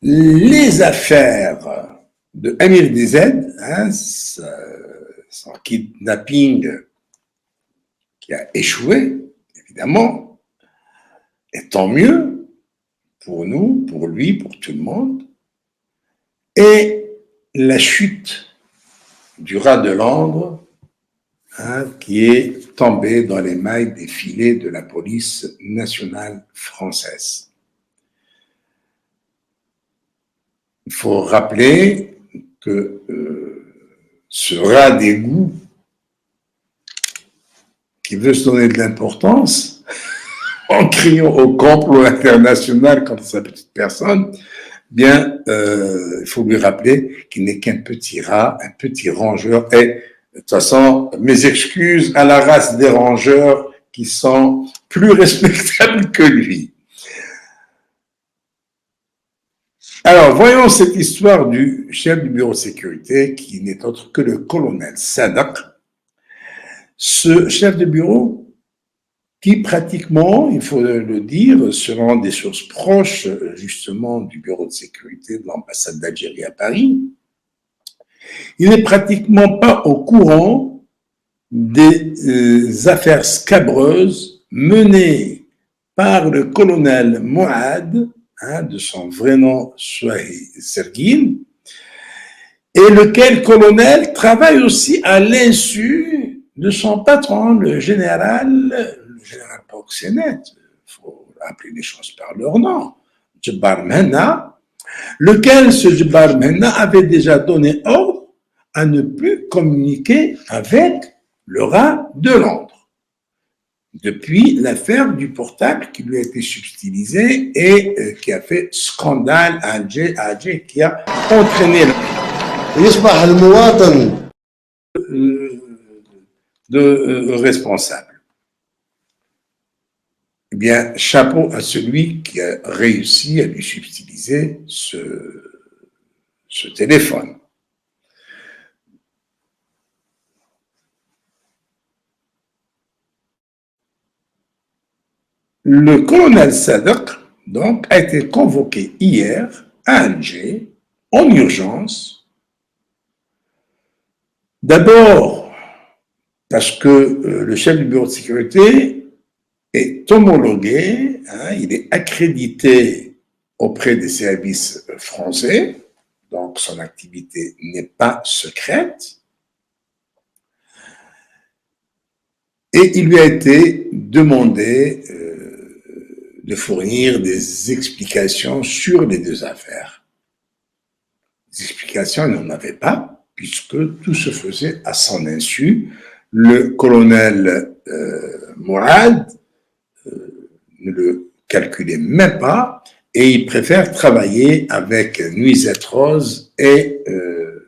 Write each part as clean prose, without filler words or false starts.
Les affaires de Amir DZ, hein, son kidnapping qui a échoué, évidemment, et tant mieux pour nous, pour lui, pour tout le monde, et la chute du rat de Langres, hein, qui est tombé dans les mailles des filets de la police nationale française. Il faut rappeler que ce rat d'égout qui veut se donner de l'importance en criant au complot international contre sa petite personne, bien, il faut lui rappeler qu'il n'est qu'un petit rat, un petit rongeur. Et de toute façon, mes excuses à la race des rongeurs qui sont plus respectables que lui. Alors, voyons cette histoire du chef du bureau de sécurité qui n'est autre que le colonel Sadak. Ce chef de bureau qui pratiquement, il faut le dire, selon des sources proches justement du bureau de sécurité de l'ambassade d'Algérie à Paris, il n'est pratiquement pas au courant des affaires scabreuses menées par le colonel Mouad, hein, de son vrai nom Souahi Serguine, et lequel colonel travaille aussi à l'insu de son patron, le général Proxénète, il faut appeler les choses par leur nom, Djebbar Menna, lequel ce Djebbar Menna avait déjà donné ordre à ne plus communiquer avec le rat de Londres, depuis l'affaire du portable qui lui a été subtilisé et qui a fait scandale à Alger, qui a entraîné de responsable. Eh bien, chapeau à celui qui a réussi à lui subtiliser ce téléphone. Le colonel Sadak, donc, a été convoqué hier à Alger, en urgence. D'abord, parce que le chef du bureau de sécurité est homologué, hein, il est accrédité auprès des services français, donc son activité n'est pas secrète. Et il lui a été demandé de fournir des explications sur les deux affaires. Les explications, il n'en avait pas, puisque tout se faisait à son insu. Le colonel Mourad ne le calculait même pas et il préfère travailler avec Nuisette Rose et le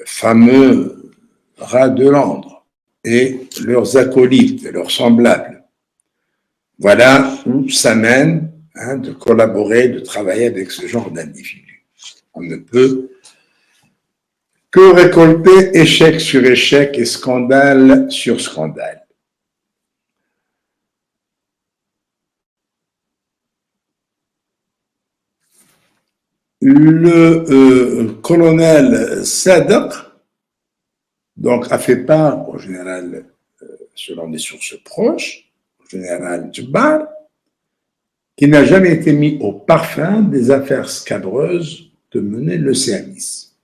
fameux rat de Londres et leurs acolytes, leurs semblables. Voilà où ça mène, hein, de collaborer, de travailler avec ce genre d'individus. On ne peut que récolter échec sur échec et scandale sur scandale. Le colonel Sadak, donc, a fait part au général, selon des sources proches, au général Djebbar, qui n'a jamais été mis au parfum des affaires scabreuses que menait le service.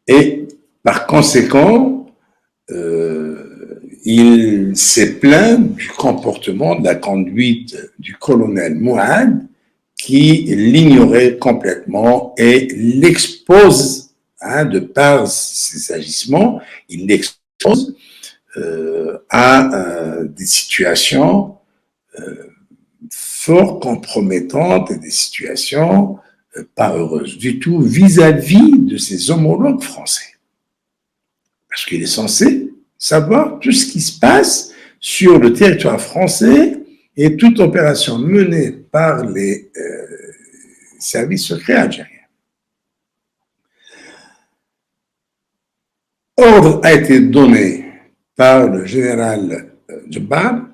Et par conséquent, il s'est plaint du comportement, de la conduite du colonel Mouad, qui l'ignorait complètement et l'expose, hein, de par ses agissements, il l'expose à des situations fort compromettantes et des situations pas heureuses du tout vis-à-vis de ses homologues français. Parce qu'il est censé savoir tout ce qui se passe sur le territoire français et toute opération menée par les services secrets algériens. Ordre a été donné par le général Djebbar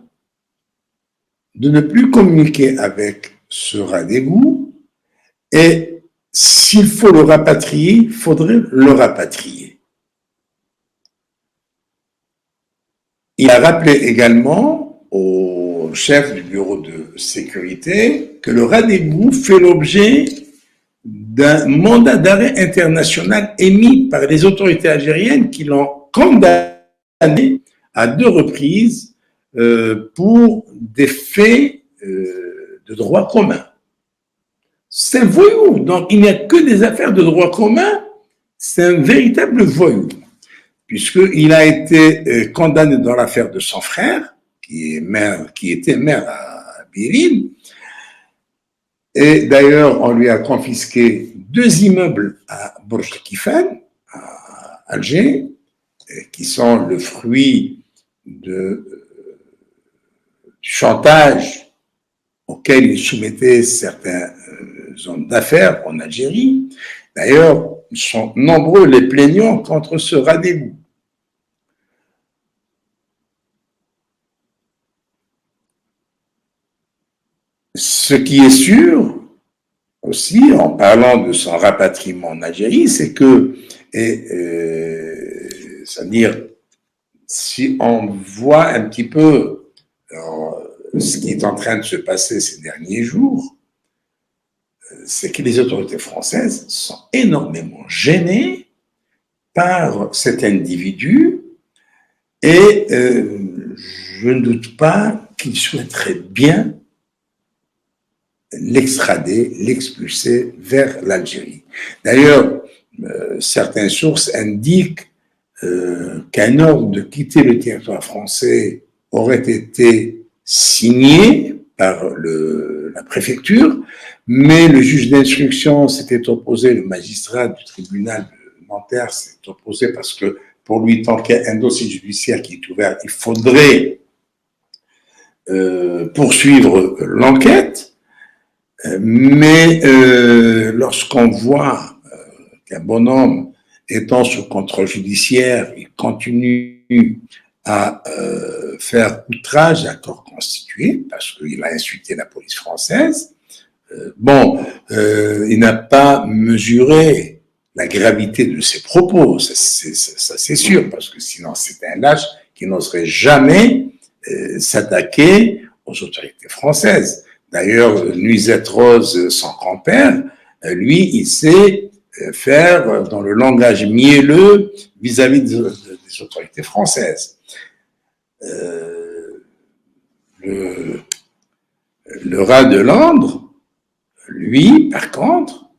de ne plus communiquer avec ce Radegou et s'il faut le rapatrier, il faudrait le rapatrier. Il a rappelé également au chef du bureau de sécurité que le Radegou fait l'objet d'un mandat d'arrêt international émis par les autorités algériennes qui l'ont condamné à 2 reprises pour des faits de droit commun. C'est un voyou, donc il n'y a que des affaires de droit commun, c'est un véritable voyou, puisqu'il a été condamné dans l'affaire de son frère, qui était maire à Birin, et d'ailleurs on lui a confisqué 2 immeubles à Bourj Kifan, à Alger, qui sont le fruit du chantage auquel il soumettait certains hommes d'affaires en Algérie. D'ailleurs, ils sont nombreux les plaignants contre ce Radegou. Ce qui est sûr aussi, en parlant de son rapatriement en Algérie, c'est que, c'est-à-dire, si on voit un petit peu ce qui est en train de se passer ces derniers jours, c'est que les autorités françaises sont énormément gênées par cet individu et je ne doute pas qu'ils souhaiteraient bien l'extrader, l'expulser vers l'Algérie. D'ailleurs, certaines sources indiquent qu'un ordre de quitter le territoire français aurait été signé par la préfecture, mais le juge d'instruction s'était opposé, le magistrat du tribunal de Nanterre s'est opposé parce que pour lui, tant qu'il y a un dossier judiciaire qui est ouvert, il faudrait poursuivre l'enquête. Mais lorsqu'on voit qu'un bonhomme étant sous contrôle judiciaire, il continue à faire outrage à corps constitué parce qu'il a insulté la police française. Il n'a pas mesuré la gravité de ses propos, ça c'est sûr, parce que sinon c'est un lâche qui n'oserait jamais s'attaquer aux autorités françaises. D'ailleurs, Nuisette Rose, son grand-père, lui, il sait faire dans le langage mielleux vis-à-vis des autorités françaises. Le rat de Landre, lui, par contre,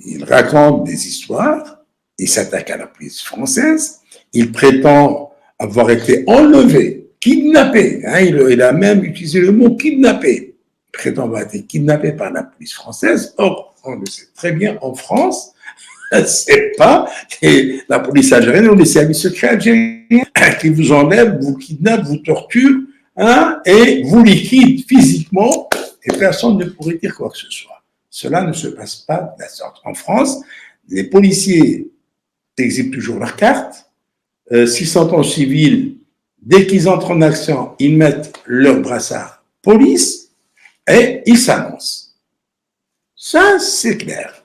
il raconte des histoires, il s'attaque à la police française, il prétend avoir été enlevé, kidnappé, hein, il a même utilisé le mot kidnappé, il prétend avoir été kidnappé par la police française. Or, on le sait très bien, en France, c'est pas la police algérienne ou les services secrets algériens qui vous enlèvent, vous kidnappent, vous torturent, hein, et vous liquident physiquement, et personne ne pourrait dire quoi que ce soit. Cela ne se passe pas de la sorte. En France, les policiers exhibent toujours leur carte. S'ils sont en civil, dès qu'ils entrent en action, ils mettent leur brassard police et ils s'annoncent. Ça, c'est clair.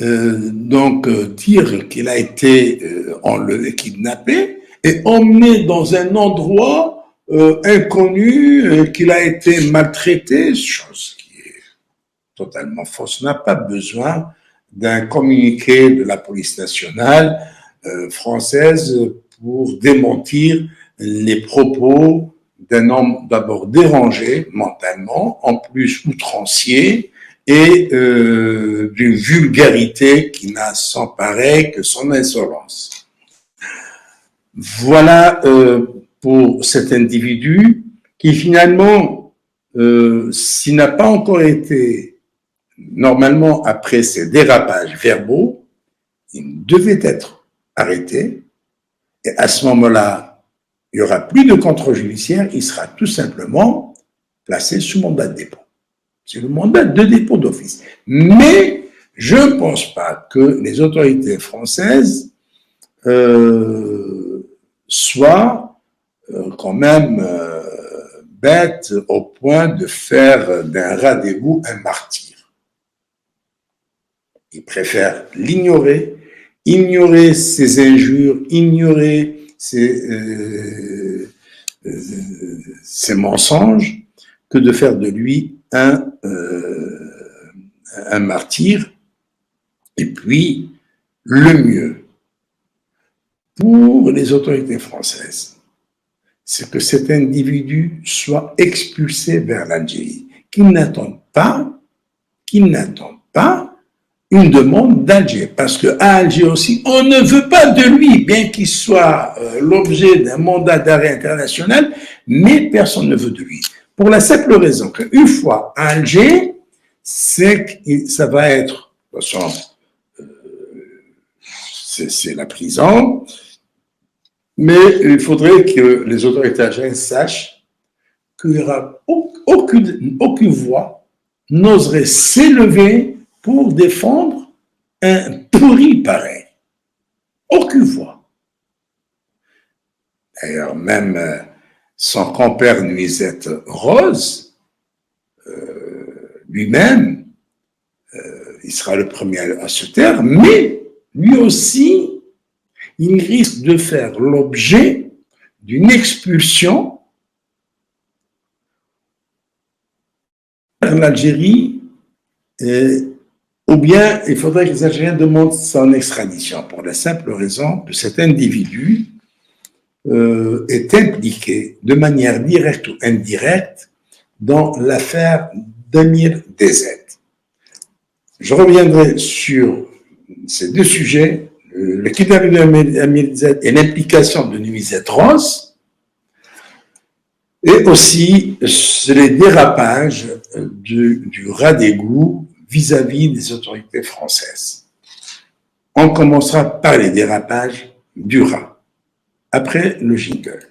Donc, dire qu'il a été enlevé, kidnappé et emmené dans un endroit inconnu, qu'il a été maltraité, chose qui est totalement fausse. On n'a pas besoin d'un communiqué de la police nationale française pour démentir les propos d'un homme d'abord dérangé mentalement, en plus outrancier, et d'une vulgarité qui n'a sans pareil que son insolence. Voilà pour cet individu qui finalement, s'il n'a pas encore été, normalement après ces dérapages verbaux, il devait être arrêté, et à ce moment-là, il n'y aura plus de contrôle judiciaire, il sera tout simplement placé sous mandat de dépôt. C'est le mandat de dépôt d'office. Mais je ne pense pas que les autorités françaises soient quand même bêtes au point de faire d'un rat d'égout un martyr. Ils préfèrent l'ignorer, ignorer ses injures, ignorer ses mensonges, que de faire de lui un martyr. Et puis, le mieux pour les autorités françaises, c'est que cet individu soit expulsé vers l'Algérie, qu'il n'attende pas une demande d'Alger, parce qu'à Alger aussi, on ne veut pas de lui, bien qu'il soit l'objet d'un mandat d'arrêt international, mais personne ne veut de lui. Pour la simple raison qu'une fois à Alger, c'est que ça va être, de toute façon, c'est la prison, mais il faudrait que les autorités algériennes sachent qu'il n'y aura aucune voix n'oserait s'élever pour défendre un pourri pareil. Aucune voix. D'ailleurs, même son compère Nuisette Rose, lui-même, il sera le premier à se taire, mais lui aussi, il risque de faire l'objet d'une expulsion vers l'Algérie, ou bien il faudrait que les Algériens demandent son extradition, pour la simple raison que cet individu est impliqué de manière directe ou indirecte dans l'affaire d'Amir DZ. Je reviendrai sur ces deux sujets, le kidnapping d'Amir DZ et l'implication de Nuisette Rose, et aussi les dérapages du rat d'égout vis-à-vis des autorités françaises. On commencera par les dérapages du rat, après le jingle.